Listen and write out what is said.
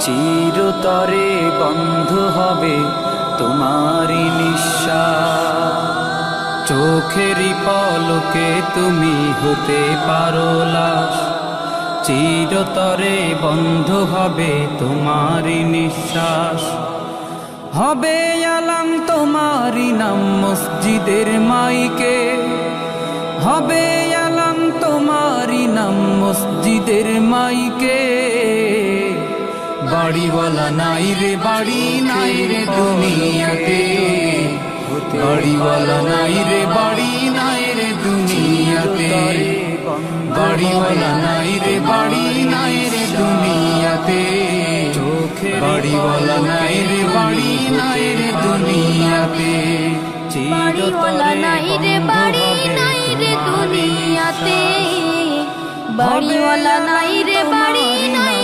চিরতরে বন্ধ হবে তোমারি নিঃশ্বাস। চোখেরই পলকে তুমি হতে পারো লাশ, চিরতরে বন্ধ হবে তোমারি নিঃশ্বাস। হবে আলাম তোমারি নাম মসজিদের মাইকে, হবে আলাম তোমারি নাম মসজিদের মাইকে। বাড়িওয়ালা নাই রে বাড়ি নাই রে দুনিয়াতে, বাড়িওয়ালা নাই রে বাড়ি নাই রে দুনিয়াতে, বাড়িওয়ালা নাই রে বাড়ি নাই রে দুনিয়াতে, বাড়িওয়ালা নাই রে বাড়ি নাই রে দুনিয়াতে। বাড়িওয়ালা নাই রে বাড়ি নাই রে দুনিয়াতে, বাড়িওয়ালা নাই রে বাড়ি নাই।